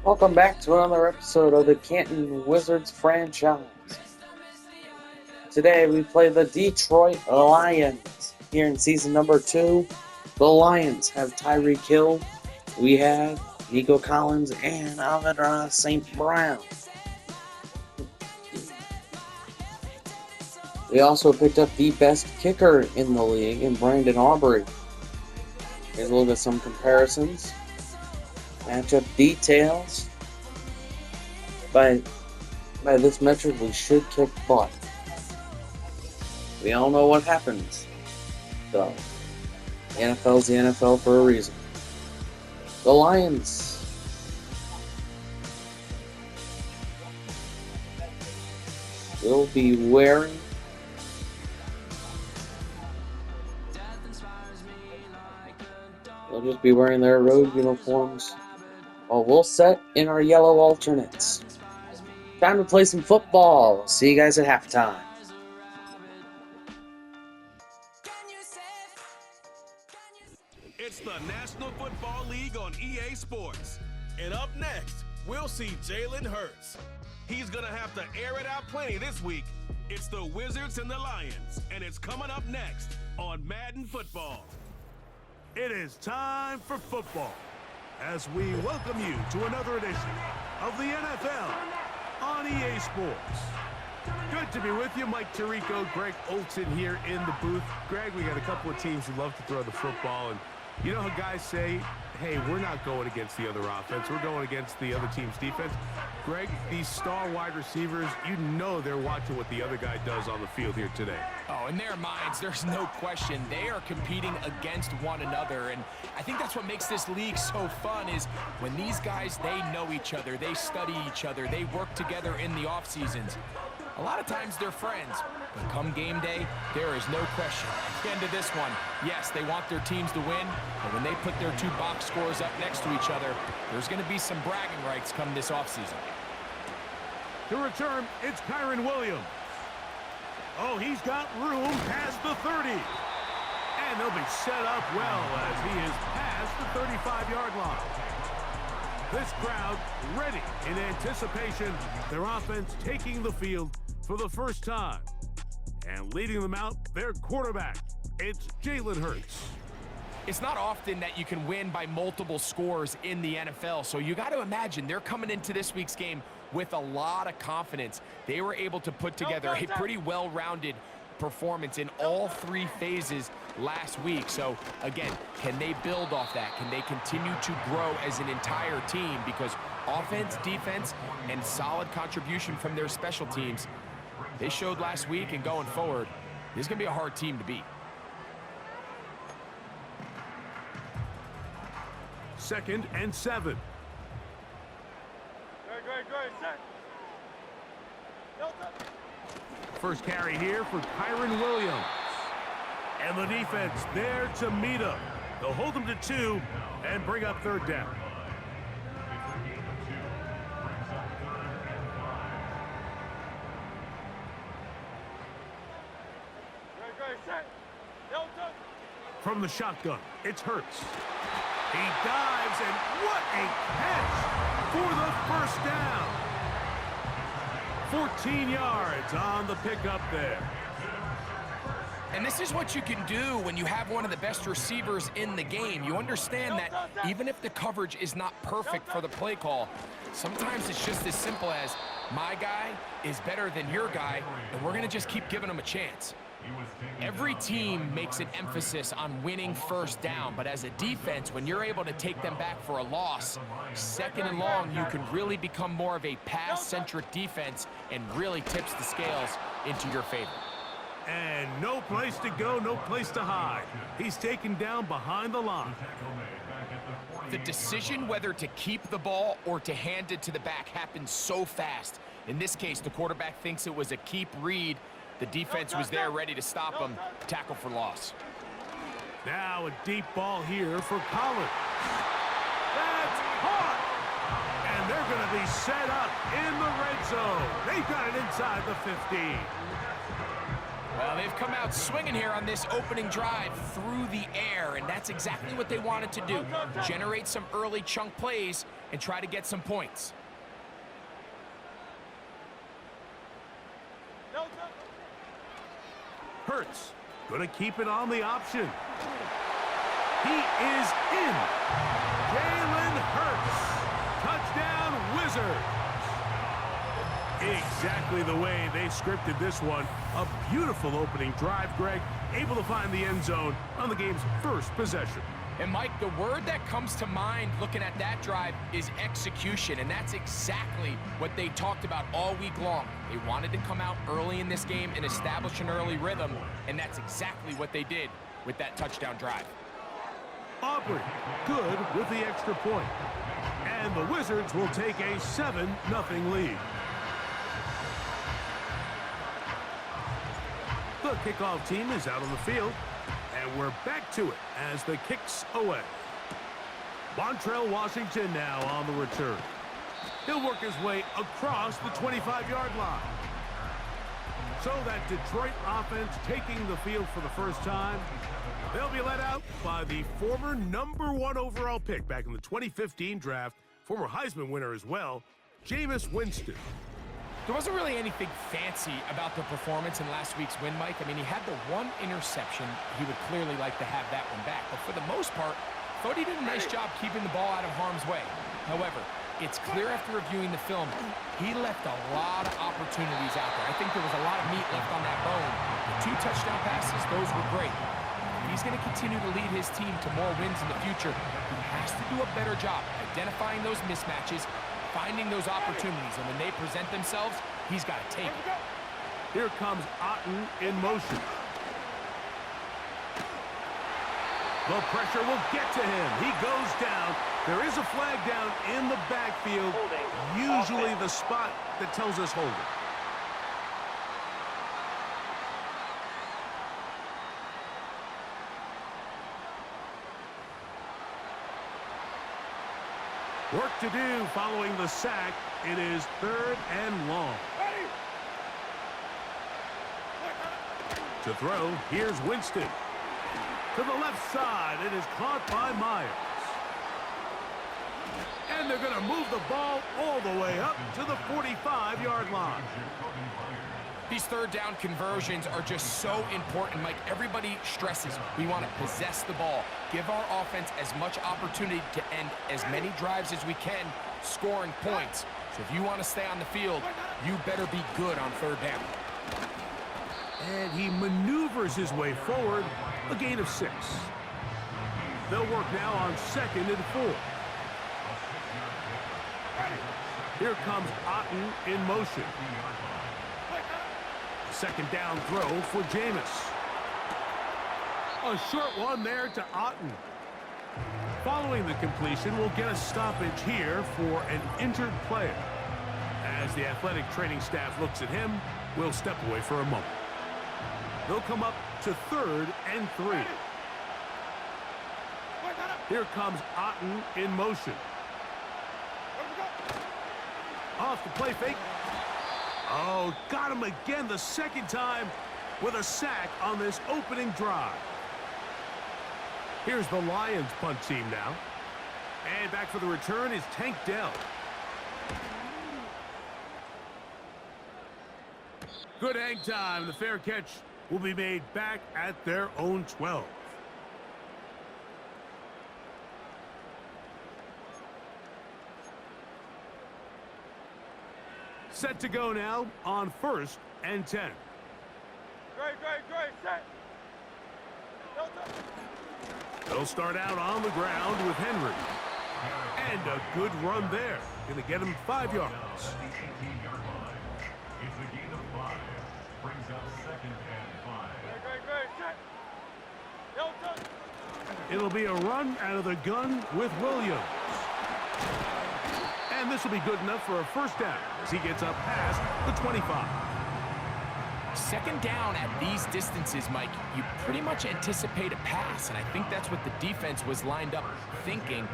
Welcome back to another episode of the Canton Wizards franchise. Today we play the Detroit Lions. Here in season number 2, the Lions have Tyreek Hill. We have Nico Collins and Alvin St. Brown. We also picked up the best kicker in the league in Brandon Aubrey. Here's a look at some comparisons. Matchup details. By this metric, we should kick butt. We all know what happens, though. The NFL's the NFL for a reason. The Lions will be wearing they'll just be wearing their road uniforms. Well, we'll set in our yellow alternates. Time to play some football. See you guys at halftime. It's the National Football League on EA Sports. And up next, we'll see Jalen Hurts. He's going to have to air it out plenty this week. It's the Wizards and the Lions, and it's coming up next on Madden Football. It is time for football as we welcome you to another edition of the NFL on EA Sports. Good to be with you. Mike Tirico, Greg Olson here in the booth. Greg, we got a couple of teams who love to throw the football, and you know how guys say, hey, we're not going against the other offense. We're going against the other team's defense. Greg, these star wide receivers, you know they're watching what the other guy does on the field here today. Oh, in their minds, there's no question. They are competing against one another, and I think that's what makes this league so fun is when these guys, they know each other, they study each other, they work together in the off seasons. A lot of times they're friends, but come game day, there is no question. At the end of this one, yes, they want their teams to win, but when they put their two box scores up next to each other, there's going to be some bragging rights come this offseason. To return, it's Kyron Williams. Oh, he's got room past the 30. And they'll be set up well as he is past the 35-yard line. This crowd ready in anticipation, their offense taking the field for the first time. And leading them out, their quarterback, it's Jalen Hurts. It's not often that you can win by multiple scores in the NFL, so you got to imagine they're coming into this week's game with a lot of confidence. They were able to put together a pretty well-rounded performance in all three phases last week. So again, can they build off that? Can they continue to grow as an entire team? Because offense, defense, and solid contribution from their special teams, they showed last week, and going forward, this is going to be a hard team to beat. Second and 7. First carry here for Kyron Williams. And the defense there to meet him. They'll hold him to 2 and bring up third down. From the shotgun, it's Hurts. He dives, and what a catch for the first down. 14 yards on the pickup there. And this is what you can do when you have one of the best receivers in the game. You understand that even if the coverage is not perfect for the play call, sometimes it's just as simple as my guy is better than your guy, and we're going to just keep giving him a chance. Every team makes an emphasis on winning first down, but as a defense, when you're able to take them back for a loss, second and long, you can really become more of a pass-centric defense and really tips the scales into your favor. And no place to go, no place to hide. He's taken down behind the line. The decision whether to keep the ball or to hand it to the back happens so fast. In this case, the quarterback thinks it was a keep read. The defense was there ready to stop him. Tackle for loss. Now a deep ball here for Collins. That's caught! And they're going to be set up in the red zone. They've got it inside the 15. Well, they've come out swinging here on this opening drive through the air, and that's exactly what they wanted to do. Generate some early chunk plays and try to get some points. Hurts gonna keep it on the option. He is in. Jalen Hurts. Touchdown, Wizards. Exactly the way they scripted this one. A beautiful opening drive, Greg. Able to find the end zone on the game's first possession. And Mike, the word that comes to mind looking at that drive is execution, and that's exactly what they talked about all week long. They wanted to come out early in this game and establish an early rhythm, and that's exactly what they did with that touchdown drive. Aubrey, good with the extra point. And the Wizards will take a 7-0 lead. The kickoff team is out on the field. And we're back to it as the kick's away. Montrell Washington now on the return. He'll work his way across the 25-yard line. So that Detroit offense taking the field for the first time. They'll be let out by the former #1 overall pick back in the 2015 draft, former Heisman winner as well, Jameis Winston. There wasn't really anything fancy about the performance in last week's win, Mike. I mean, he had the one interception. He would clearly like to have that one back. But for the most part, I thought he did a nice job keeping the ball out of harm's way. However, it's clear after reviewing the film, he left a lot of opportunities out there. I think there was a lot of meat left on that bone. The 2 touchdown passes, those were great. If he's going to continue to lead his team to more wins in the future, he has to do a better job identifying those mismatches, finding those opportunities, and when they present themselves, he's got to take it. Here comes Otten in motion. The pressure will get to him. He goes down. There is a flag down in the backfield, usually the spot that tells us holding. Work to do following the sack. It is 3rd and long. To throw, here's Winston. To the left side, it is caught by Myers. And they're going to move the ball all the way up to the 45-yard line. These 3rd down conversions are just so important, Mike. Everybody stresses we want to possess the ball, give our offense as much opportunity to end as many drives as we can, scoring points. So if you want to stay on the field, you better be good on 3rd down. And he maneuvers his way forward, a gain of 6. They'll work now on 2nd and 4. Here comes Otten in motion. 2nd down throw for Jameis. A short one there to Otten. Following the completion, we'll get a stoppage here for an injured player. As the athletic training staff looks at him, we'll step away for a moment. They'll come up to 3rd and 3. Here comes Otten in motion. Off the play fake. Oh, got him again the 2nd time with a sack on this opening drive. Here's the Lions punt team now. And back for the return is Tank Dell. Good hang time. The fair catch will be made back at their own 12. Set to go now on 1st and 10. Great, set. They'll start out on the ground with Henry. And a good run there. Going to get him 5 yards. It'll be a run out of the gun with Williams. And this will be good enough for a 1st down as he gets up past the 25. 2nd down at these distances, Mike, you pretty much anticipate a pass, and I think that's what the defense was lined up thinking.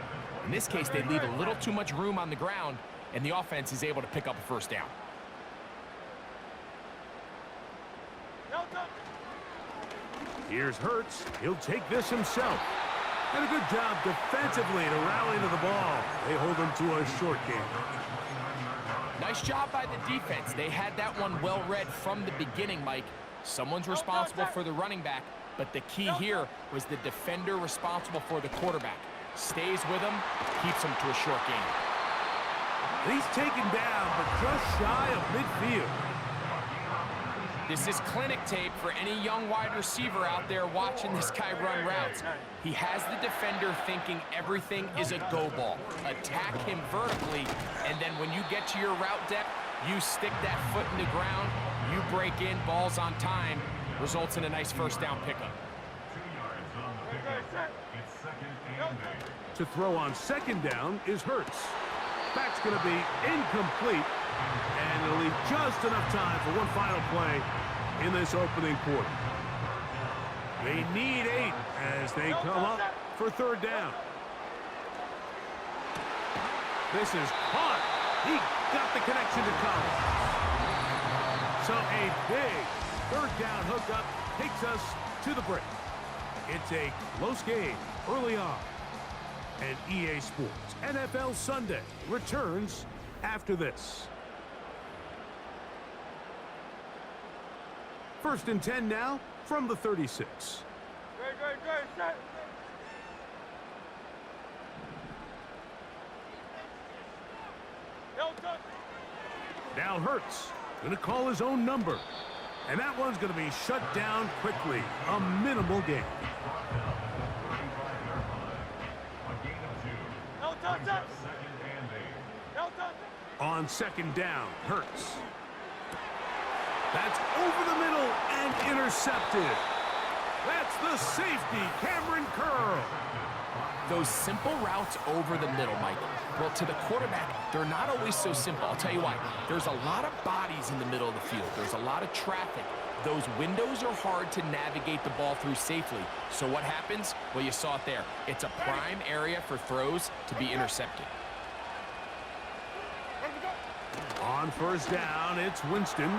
In this case, they leave a little too much room on the ground, and the offense is able to pick up a 1st down. Here's Hurts. He'll take this himself. And a good job defensively to rally to the ball. They hold them to a short game. Nice job by the defense. They had that one well read from the beginning, Mike. Someone's responsible for the running back, but the key here was the defender responsible for the quarterback. Stays with him, keeps him to a short game. He's taken down, but just shy of midfield. This is clinic tape for any young wide receiver out there watching this guy run routes. He has the defender thinking everything is a go ball. Attack him vertically, and then when you get to your route depth, you stick that foot in the ground, you break in, balls on time, results in a nice first down pickup. To throw on second down is Hurts. Back's going to be incomplete, and it'll leave just enough time for one final play in this opening quarter. They need 8 as they come up for third down. This is caught. He got the connection to Collins. So a big third down hookup takes us to the break. It's a close game early on. And EA Sports NFL Sunday returns after this. First and 10 now from the 36. Great, set. Now Hurts going to call his own number. And that one's going to be shut down quickly. A minimal gain. On second down, Hurts. That's over the middle and intercepted. That's the safety, Cameron Curl. Those simple routes over the middle, Mike. Well, to the quarterback, they're not always so simple. I'll tell you why. There's a lot of bodies in the middle of the field. There's a lot of traffic. Those windows are hard to navigate the ball through safely. So what happens? Well, you saw it there. It's a prime area for throws to be intercepted. On first down, it's Winston.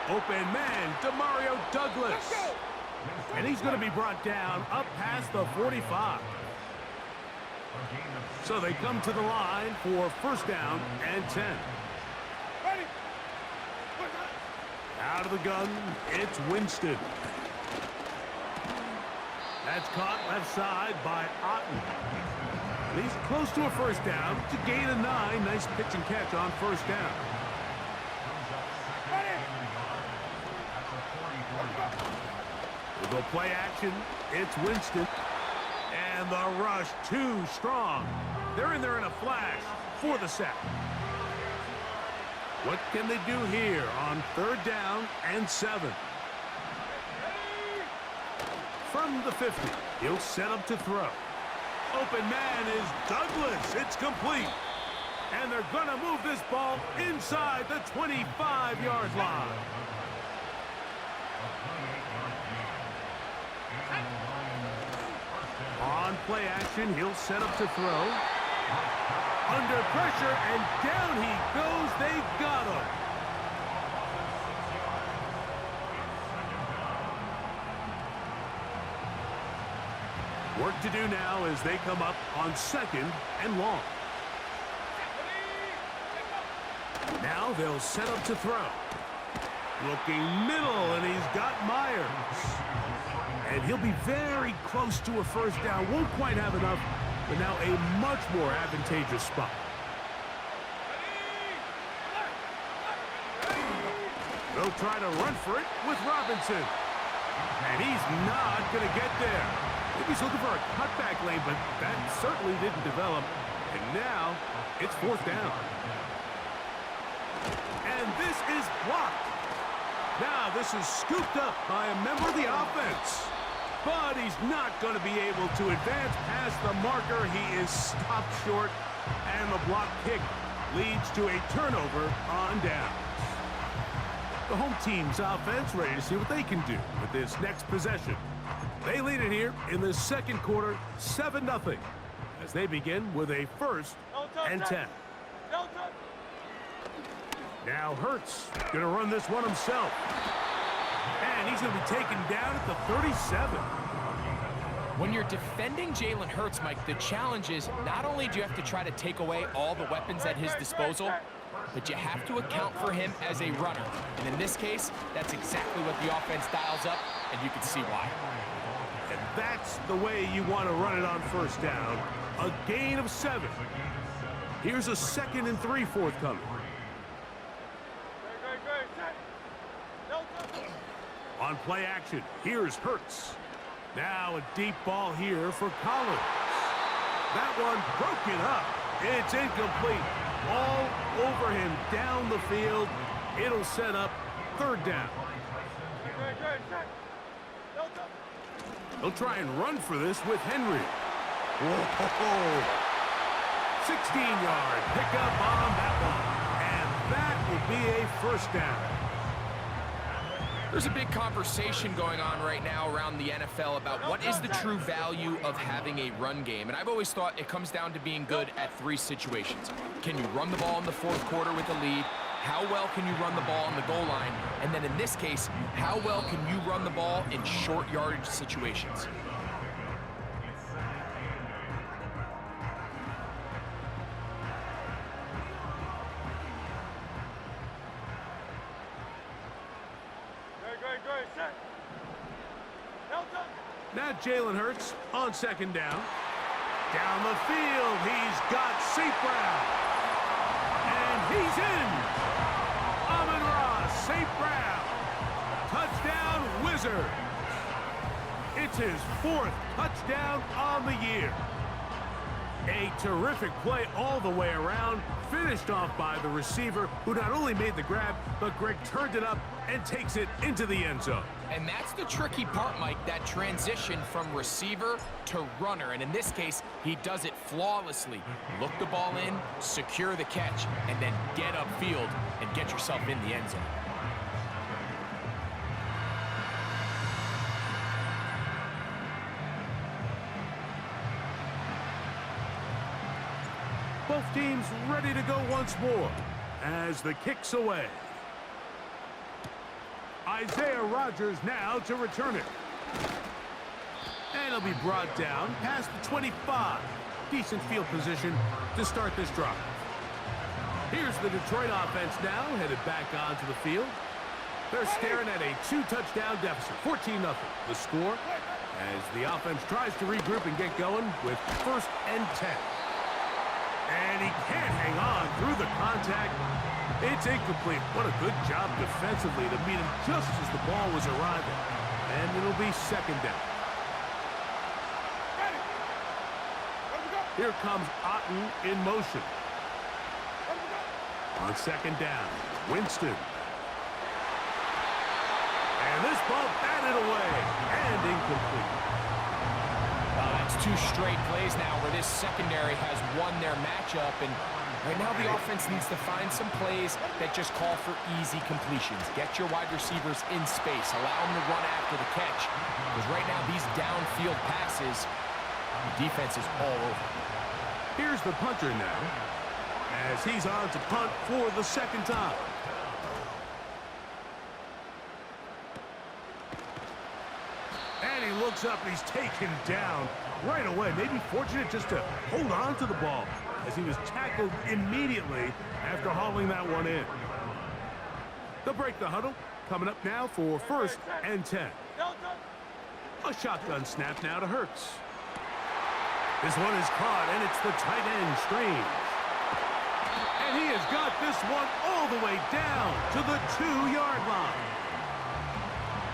Open man, Demario Douglas. And he's going to be brought down up past the 45. So they come to the line for first down and 10. Out of the gun, it's Winston. That's caught left side by Otten. And he's close to a first down to gain a 9. Nice pitch and catch on first down. We'll go play action. It's Winston. And the rush too strong. They're in there in a flash for the sack. What can they do here on third down and 7? From the 50, he'll set up to throw. Open man is Douglas. It's complete. And they're going to move this ball inside the 25-yard line. On play action, he'll set up to throw. Under pressure, and down he goes. They've got him. Work to do now as they come up on second and long. Now they'll set up to throw. Looking middle, and he's got Myers. And he'll be very close to a first down. Won't quite have enough, but now a much more advantageous spot. They'll try to run for it with Robinson. And he's not going to get there. Maybe he's looking for a cutback lane, but that certainly didn't develop. And now it's fourth down. And this is blocked. Now this is scooped up by a member of the offense. But he's not going to be able to advance past the marker. He is stopped short, and the block kick leads to a turnover on downs. The home team's offense ready to see what they can do with this next possession. They lead it here in the second quarter, 7-0, as they begin with a first and 10. Now Hurts going to run this one himself. And he's going to be taken down at the 37. When you're defending Jalen Hurts, Mike, the challenge is not only do you have to try to take away all the weapons at his disposal, but you have to account for him as a runner. And in this case, that's exactly what the offense dials up, and you can see why. And that's the way you want to run it on first down. A gain of 7. Here's a 2nd and 3 forthcoming. On play action, here's Hurts. Now a deep ball here for Collins. That one broken up. It's incomplete. All over him down the field. It'll set up 3rd down. He'll try and run for this with Henry. Whoa. 16-yard pickup on that one. And that will be a 1st down. There's a big conversation going on right now around the NFL about what is the true value of having a run game. And I've always thought it comes down to being good at 3 situations. Can you run the ball in the 4th quarter with a lead? How well can you run the ball on the goal line? And then in this case, how well can you run the ball in short yardage situations? Now Jalen Hurts on 2nd down. Down the field, he's got St. Brown. And he's in. Amon-Ra St. Brown. Touchdown Wizard. It's his 4th touchdown on the year. A terrific play all the way around, finished off by the receiver, who not only made the grab, but Greg turned it up and takes it into the end zone. And that's the tricky part, Mike, that transition from receiver to runner. And in this case, he does it flawlessly. Look the ball in, secure the catch, and then get upfield and get yourself in the end zone. Both teams ready to go once more as the kick's away. Isaiah Rodgers now to return it. And it'll be brought down past the 25. Decent field position to start this drive. Here's the Detroit offense now headed back onto the field. They're staring at a 2-touchdown deficit, 14-0. The score as the offense tries to regroup and get going with 1st and 10. And he can't hang on through the contact. It's incomplete. What a good job defensively to meet him just as the ball was arriving. And it'll be 2nd down. Here comes Otten in motion. On 2nd down, Winston. And this ball batted away and incomplete. That's 2 straight plays now where this secondary has won their matchup, and right now the offense needs to find some plays that just call for easy completions. Get your wide receivers in space. Allow them to run after the catch. Because right now these downfield passes, the defense is all over. Here's the punter now as he's on to punt for the 2nd time. And he looks up and he's taken down right away. Maybe fortunate just to hold on to the ball as he was tackled immediately after hauling that one in. They'll break the huddle. Coming up now for 1st and 10. A shotgun snap now to Hurts. This one is caught, and it's the tight end, Strange. And he has got this one all the way down to the 2-yard line.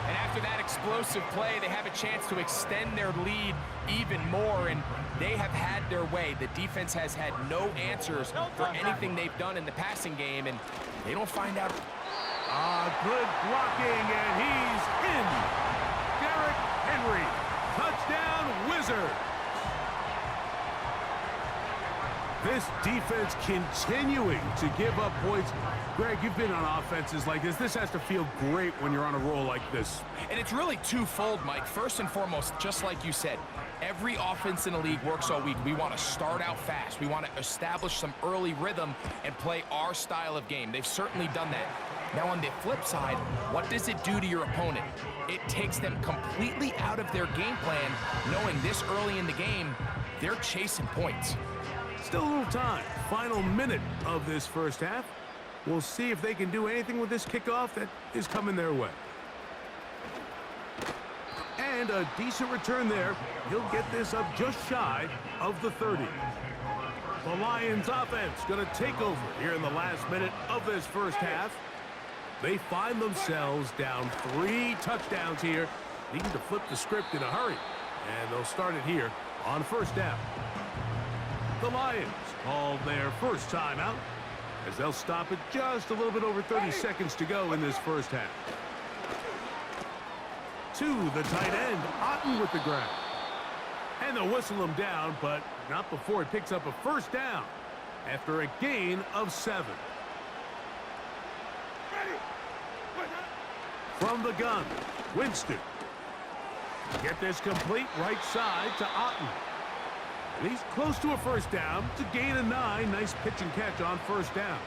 And after that explosive play, they have a chance to extend their lead even more, and they have had their way. The defense has had no answers for anything they've done in the passing game, and they don't find out. Good blocking, and he's in. Derrick Henry, touchdown Wizard. This defense continuing to give up points. Greg, you've been on offenses like this. This has to feel great when you're on a roll like this. And it's really twofold, Mike. First and foremost, just like you said, every offense in the league works all week. We want to start out fast. We want to establish some early rhythm and play our style of game. They've certainly done that. Now on the flip side, what does it do to your opponent? It takes them completely out of their game plan, knowing this early in the game, they're chasing points. Still a little time. Final minute of this first half. We'll see if they can do anything with this kickoff that is coming their way. And a decent return there. He'll get this up just shy of the 30. The Lions offense going to take over here in the last minute of this first half. They find themselves down 3 touchdowns here, needing to flip the script in a hurry. And they'll start it here on first down. The Lions called their first timeout as they'll stop it just a little bit over 30 seconds to go in this first half. To the tight end, Otten with the grab. And they'll whistle him down, but not before he picks up a first down after a gain of 7. From the gun, Winston. Get this complete right side to Otten. And he's close to a first down to gain a 9. Nice pitch and catch on first down.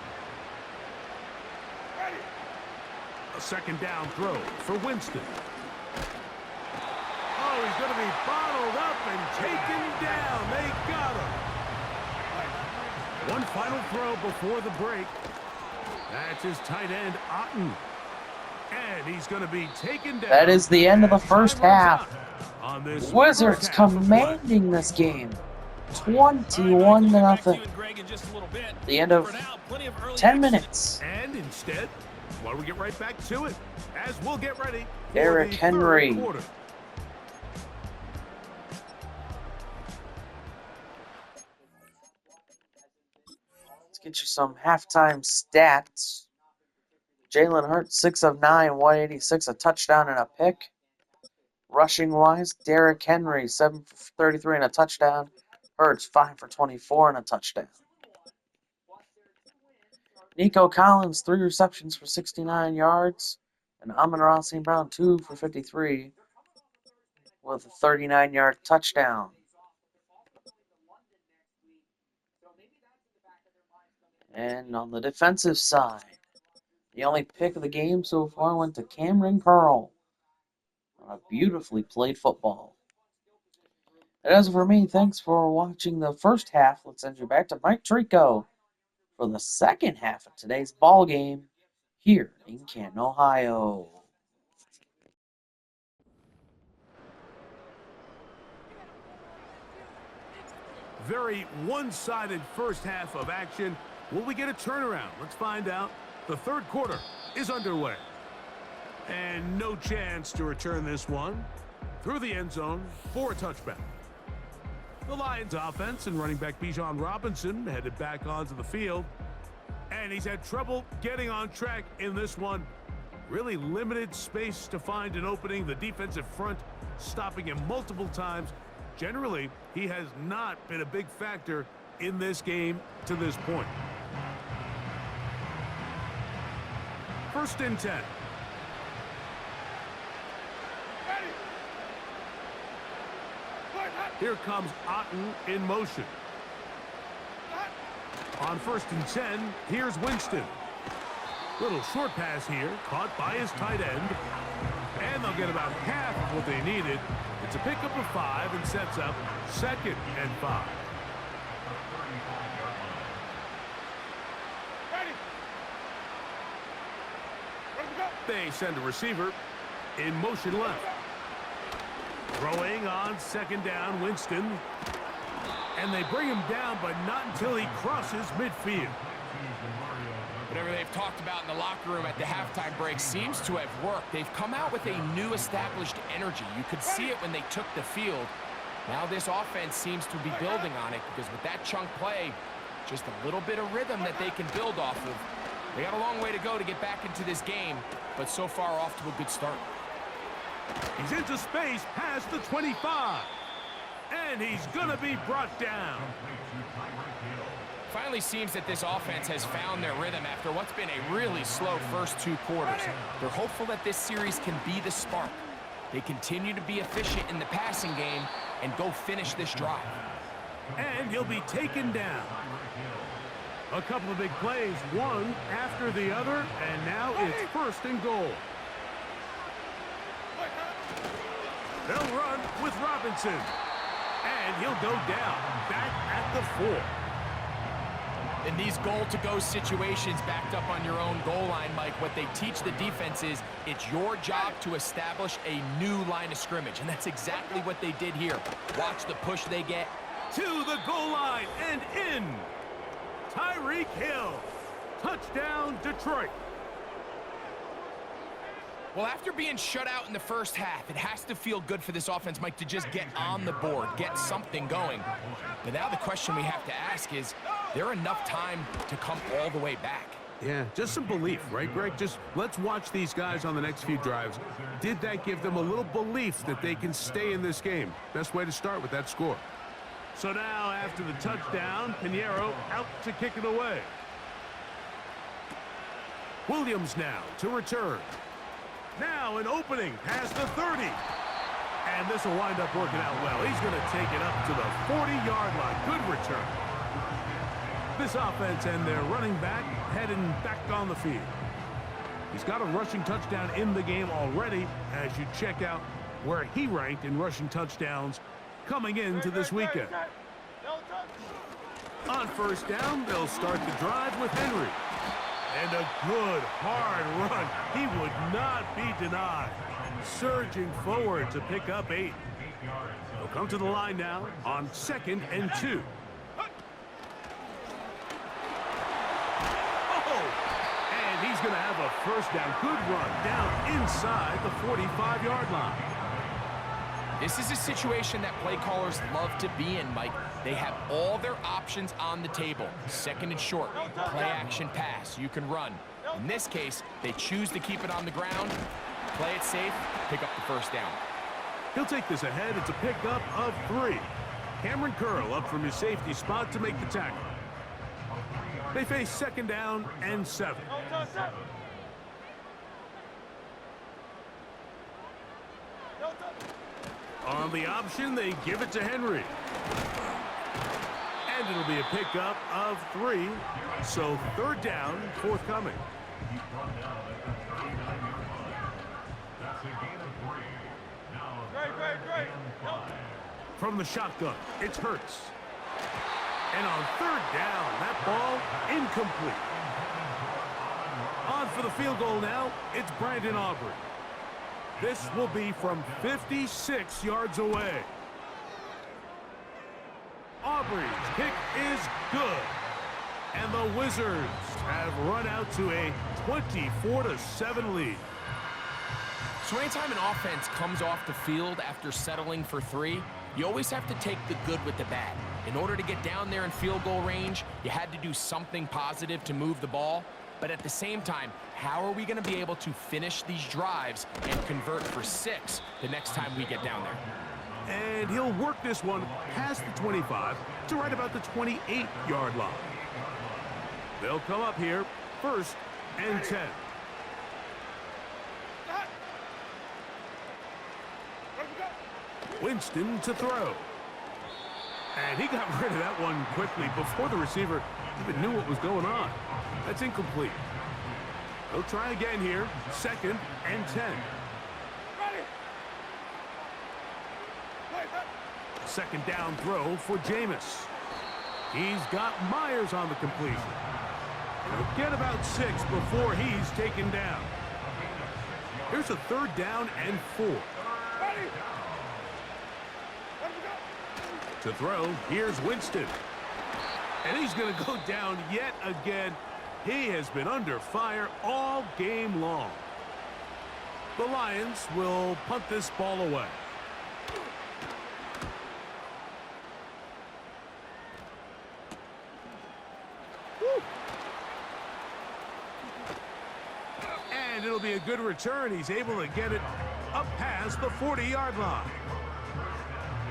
A second down throw for Winston. Oh, he's going to be bottled up and taken down. They got him. One final throw before the break. That's his tight end, Otten. And he's going to be taken down. That is the end of the first half. On this Wizards commanding this game. 21-0. The end of 10 minutes. And instead, why don't we get right back to it as we'll get ready. Derrick Henry. Let's get you some halftime stats. Jalen Hurts, 6 of 9, 186, a touchdown and a pick. Rushing wise, Derrick Henry, 7 for 33 and a touchdown. Hurts, 5 for 24 and a touchdown. Nico Collins, 3 receptions for 69 yards. And Amon-Ra St. Brown, 2 for 53 with a 39-yard touchdown. And on the defensive side, the only pick of the game so far went to Cameron Curl. A beautifully played football. And as for me, thanks for watching the first half. Let's send you back to Mike Trico for the second half of today's ball game here in Canton, Ohio. Very one-sided first half of action. Will we get a turnaround? Let's find out. The third quarter is underway. And no chance to return this one through the end zone for a touchback. The Lions offense and running back Bijan Robinson headed back onto the field. And he's had trouble getting on track in this one. Really limited space to find an opening. The defensive front stopping him multiple times. Generally, he has not been a big factor in this game to this point. First and 10. Here comes Otten in motion. On first and 10, here's Winston. Little short pass here, caught by his tight end. And they'll get about half of what they needed. It's a pickup of 5 and sets up 2nd and 5. They send a receiver in motion left. Throwing on second down, Winston. And they bring him down, but not until he crosses midfield. Whatever they've talked about in the locker room at the halftime break seems to have worked. They've come out with a new established energy. You could see it when they took the field. Now this offense seems to be building on it because with that chunk play, just a little bit of rhythm that they can build off of. They got a long way to go to get back into this game, but so far off to a good start. He's into space past the 25. And he's going to be brought down. Finally seems that this offense has found their rhythm after what's been a really slow first 2 quarters. They're hopeful that this series can be the spark. They continue to be efficient in the passing game and go finish this drive. And he'll be taken down. A couple of big plays, one after the other, and now it's first and goal. They'll run with Robinson, and he'll go down, back at the 4. In these goal-to-go situations backed up on your own goal line, Mike, what they teach the defense is it's your job to establish a new line of scrimmage, and that's exactly what they did here. Watch the push they get. To the goal line and in. Tyreek Hill. Touchdown, Detroit. Well, after being shut out in the first half, it has to feel good for this offense, Mike, to just get on the board, get something going. But now the question we have to ask is there enough time to come all the way back? Yeah, just some belief, right, Greg? Just let's watch these guys on the next few drives. Did that give them a little belief that they can stay in this game? Best way to start with that score. So now, after the touchdown, Pinheiro out to kick it away. Williams now to return. Now an opening past the 30. And this will wind up working out well. He's going to take it up to the 40-yard line. Good return. This offense and their running back heading back on the field. He's got a rushing touchdown in the game already as you check out where he ranked in rushing touchdowns coming into this weekend. On first down, they'll start the drive with Henry. And a good, hard run. He would not be denied. Surging forward to pick up 8. They'll come to the line now on 2nd and 2. And he's going to have a first down. Good run down inside the 45-yard line. This is a situation that play callers love to be in, Mike. They have all their options on the table. 2nd and short, play action pass, you can run. In this case, they choose to keep it on the ground, play it safe, pick up the first down. He'll take this ahead. It's a pickup of 3. Cameron Curl up from his safety spot to make the tackle. They face 2nd down and 7. On the option, they give it to Henry. And it'll be a pickup of 3. So 3rd down, forthcoming. From the shotgun, it's Hurts. And on 3rd down, that ball incomplete. On for the field goal now, it's Brandon Aubrey. This will be from 56 yards away. Aubrey's kick is good. And the Wizards have run out to a 24-7 lead. So anytime an offense comes off the field after settling for 3, you always have to take the good with the bad. In order to get down there in field goal range, you had to do something positive to move the ball. But at the same time, how are we going to be able to finish these drives and convert for 6 the next time we get down there? And he'll work this one past the 25 to right about the 28-yard line. They'll come up here, 1st and 10. Winston to throw. And he got rid of that one quickly before the receiver even knew what was going on. That's incomplete. They'll try again here, 2nd and 10. 2nd down throw for Jameis. He's got Myers on the completion. He'll get about 6 before he's taken down. Here's a 3rd down and 4. To throw, here's Winston. And he's going to go down yet again. He has been under fire all game long. The Lions will punt this ball away. Woo. And it'll be a good return. He's able to get it up past the 40-yard line.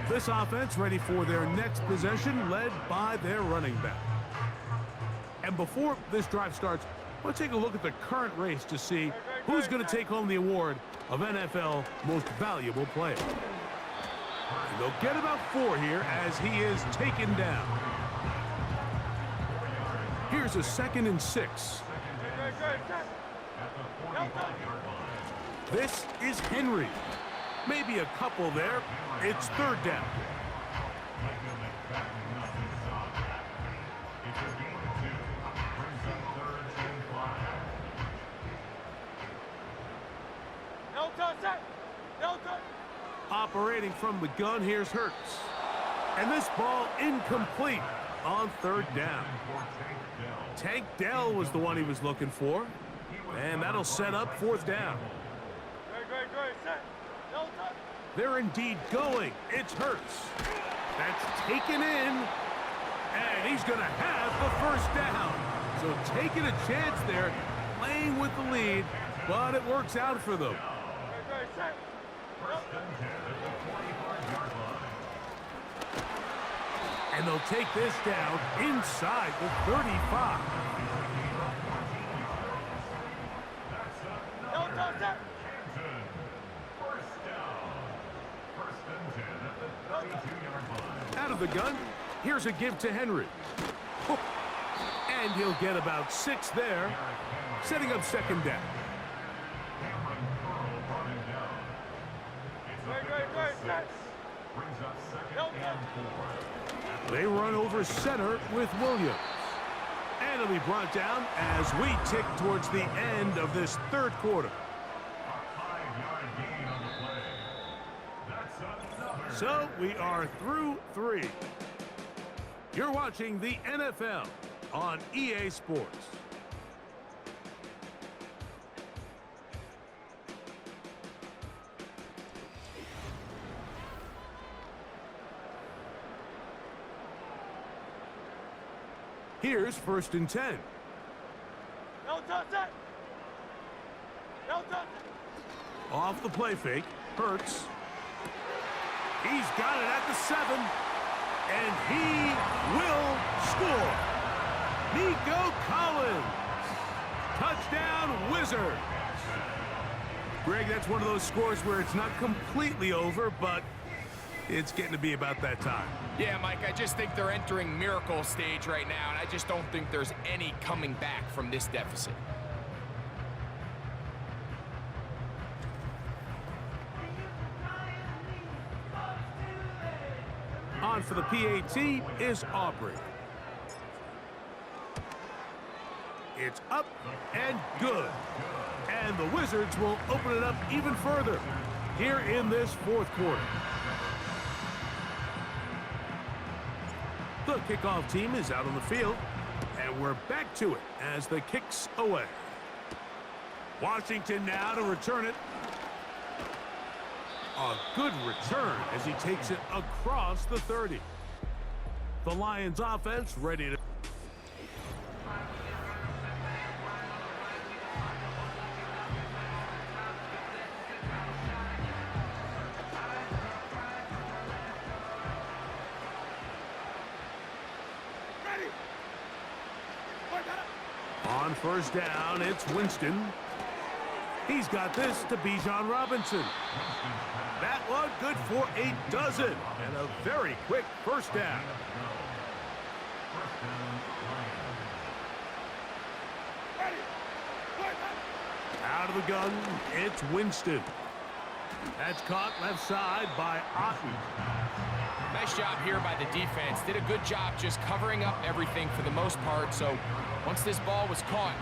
This offense ready for their next possession, led by their running back. And before this drive starts, let's take a look at the current race to see who's going to take home the award of NFL Most Valuable Player. And they'll get about 4 here as he is taken down. Here's a 2nd and 6. This is Henry. Maybe a couple there. It's 3rd down. Operating from the gun, here's Hurts. And this ball incomplete on 3rd down. Tank Dell was the one he was looking for. And that'll set up 4th down. They're indeed going. It's Hurts. That's taken in. And he's going to have the 1st down. So taking a chance there, playing with the lead, but it works out for them. And they'll take this down inside the 35. Out of the gun, here's a give to Henry. And he'll get about 6 there, setting up 2nd down. They run over center with Williams. And it'll be brought down as we tick towards the end of this 3rd quarter. So we are through 3. You're watching the NFL on EA Sports. Here's 1st and 10. Off the play fake, Hurts. He's got it at the 7, and he will score. Nico Collins. Touchdown, Wizards. Greg, that's one of those scores where it's not completely over, but it's getting to be about that time. Yeah, Mike, I just think they're entering miracle stage right now, and I just don't think there's any coming back from this deficit. On for the PAT is Aubrey. It's up and good. And the Wizards will open it up even further here in this 4th quarter. The kickoff team is out on the field, and we're back to it as the kick's away. Washington now to return it. A good return as he takes it across the 30. The Lions offense ready to... On 1st down, it's Winston. He's got this to Bijan Robinson. That one good for a dozen. And a very quick 1st down. Out of the gun, it's Winston. That's caught left side by Otten. Nice job here by the defense. Did a good job just covering up everything for the most part. So once this ball was caught,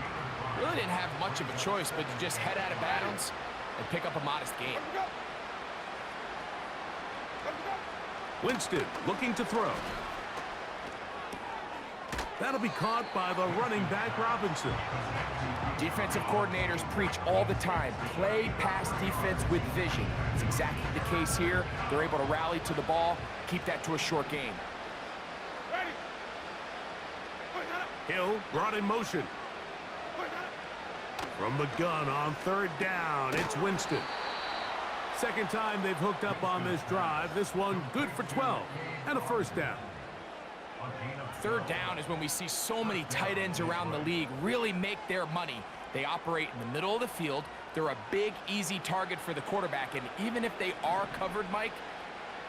really didn't have much of a choice but to just head out of bounds and pick up a modest gain. Winston looking to throw. That'll be caught by the running back Robinson. Defensive coordinators preach all the time, play pass defense with vision. It's exactly the case here. They're able to rally to the ball, keep that to a short game. Hill brought in motion. From the gun on 3rd down, it's Winston. 2nd time they've hooked up on this drive. This one good for 12 and a 1st down. 3rd down is when we see so many tight ends around the league really make their money. They operate in the middle of the field. They're a big, easy target for the quarterback, and even if they are covered, Mike,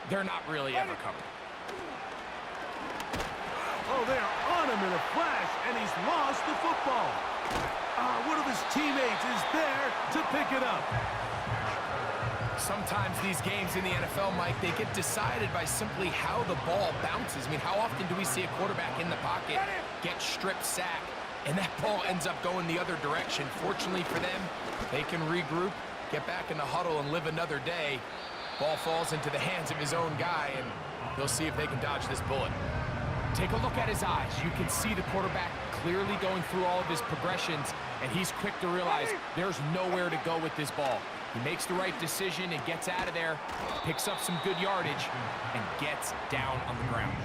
they're not really ever covered. Oh, they are on got him in a flash, and he's lost the football. One of his teammates is there to pick it up. Sometimes these games in the NFL, Mike, they get decided by simply how the ball bounces. I mean, how often do we see a quarterback in the pocket get strip sacked, and that ball ends up going the other direction? Fortunately for them, they can regroup, get back in the huddle, and live another day. Ball falls into the hands of his own guy, and they'll see if they can dodge this bullet. Take a look at his eyes. You can see the quarterback clearly going through all of his progressions, and he's quick to realize there's nowhere to go with this ball. He makes the right decision and gets out of there, picks up some good yardage, and gets down on the ground.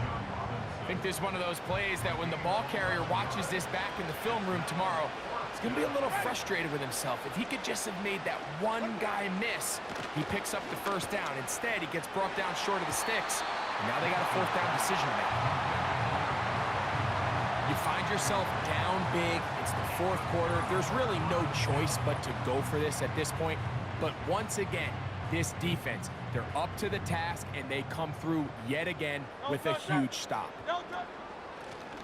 I think this is one of those plays that when the ball carrier watches this back in the film room tomorrow, he's going to be a little frustrated with himself. If he could just have made that one guy miss, he picks up the first down. Instead, he gets brought down short of the sticks, and now they got a fourth down decision to make. You find yourself down big. It's the fourth quarter. There's really no choice but to go for this at this point. But once again, this defense, they're up to the task, and they come through yet again with a huge stop.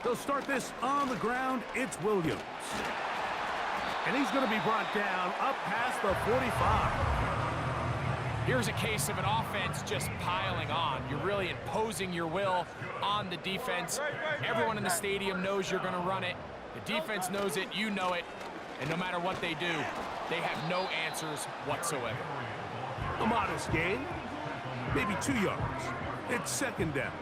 They'll start this on the ground. It's Williams. And he's going to be brought down up past the 45. Here's a case of an offense just piling on. You're really imposing your will on the defense. Everyone in the stadium knows you're going to run it. The defense knows it, you know it. And no matter what they do, they have no answers whatsoever. A modest gain, maybe 2 yards. It's second down.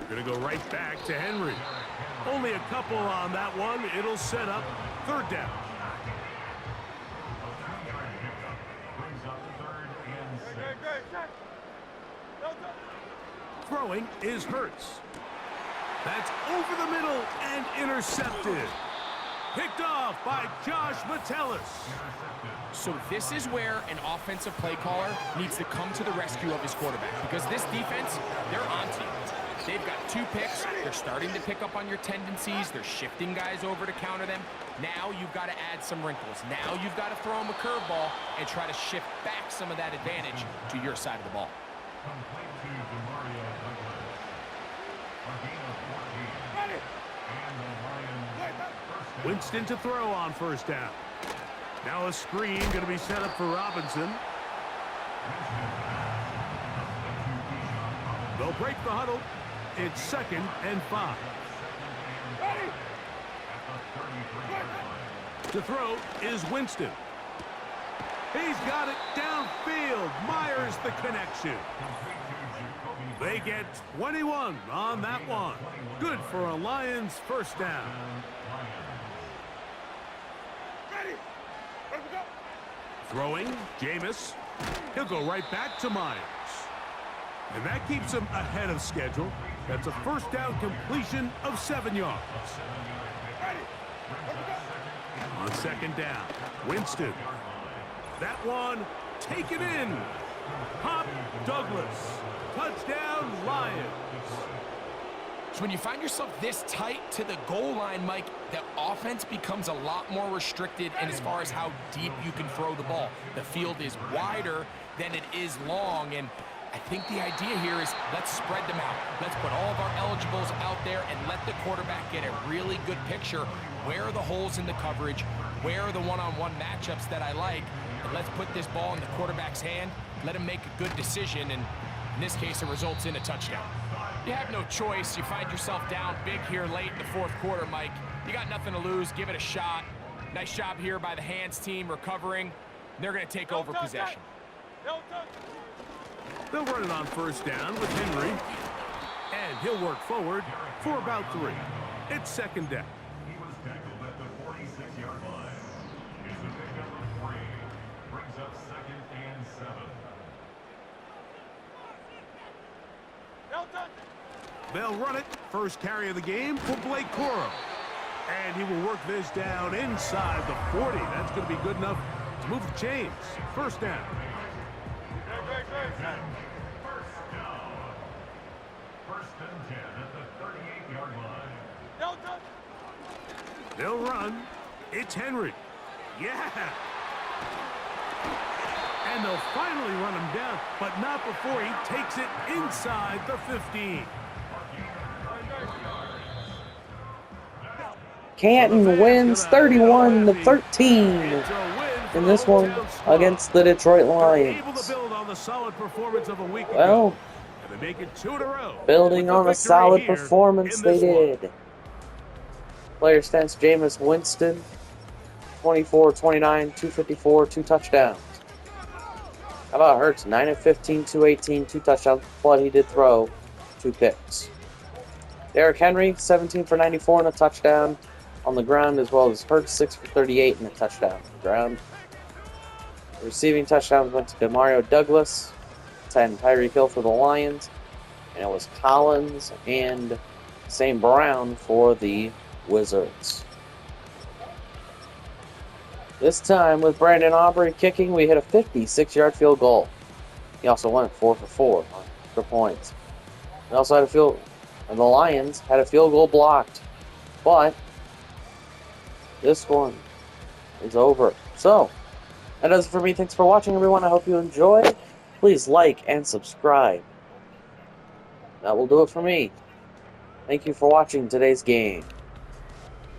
We're going to go right back to Henry. Only a couple on that one. It'll set up third down. Throwing is Hurts. That's over the middle and intercepted. Picked off by Josh Metellus. So this is where an offensive play caller needs to come to the rescue of his quarterback, because this defense, they're on to you. They've got 2 picks. They're starting to pick up on your tendencies. They're shifting guys over to counter them. Now you've got to add some wrinkles. Now you've got to throw them a curveball and try to shift back some of that advantage to your side of the ball. Winston to throw on first down. Now a screen going to be set up for Robinson. They'll break the huddle. It's 2nd and 5. To throw is Winston. He's got it downfield. Myers the connection. They get 21 on that one. Good for a Lions first down. Throwing, Jameis. He'll go right back to Myers. And that keeps him ahead of schedule. That's a first down completion of 7 yards. On second down, Winston. That one taken in. Pop Douglas. Touchdown, Lions. So when you find yourself this tight to the goal line, Mike, the offense becomes a lot more restricted in as far as how deep you can throw the ball. The field is wider than it is long, and I think the idea here is let's spread them out. Let's put all of our eligibles out there and let the quarterback get a really good picture. Where are the holes in the coverage? Where are the one-on-one matchups that I like? And let's put this ball in the quarterback's hand, let him make a good decision, and in this case, it results in a touchdown. You have no choice. You find yourself down big here late in the fourth quarter, Mike. You got nothing to lose. Give it a shot. Nice job here by the hands team recovering. They're going to take over possession. They'll run it on first down with Henry. And he'll work forward for about 3. It's second down. He was tackled at the 46-yard line. He's the pick number 3. Brings up 2nd and 7. They'll run it. First carry of the game for Blake Corum. And he will work this down inside the 40. That's going to be good enough to move the chains. First down. First down. First and 10 at the 38-yard line. They'll run. It's Henry. Yeah. And they'll finally run him down, but not before he takes it inside the 15. Canton wins 31-13 in this one against the Detroit Lions. Well, building on a solid performance they did. Player stats: Jameis Winston, 24, 29, 254, 2 touchdowns. How about Hurts? 9 of 15, 218, 2 touchdowns, but he did throw 2 picks. Derrick Henry, 17 for 94 and a touchdown on the ground, as well as Hurts, 6 for 38 and a touchdown on the ground. The receiving touchdowns went to Demario Douglas, 10 Tyreek Hill for the Lions, and it was Collins and St. Brown for the Wizards. This time, with Brandon Aubrey kicking, we hit a 56-yard field goal. He also went 4 for 4 for points. We also had the Lions had a field goal blocked, but this one is over. So, that does it for me. Thanks for watching, everyone. I hope you enjoyed. Please like and subscribe. That will do it for me. Thank you for watching today's game.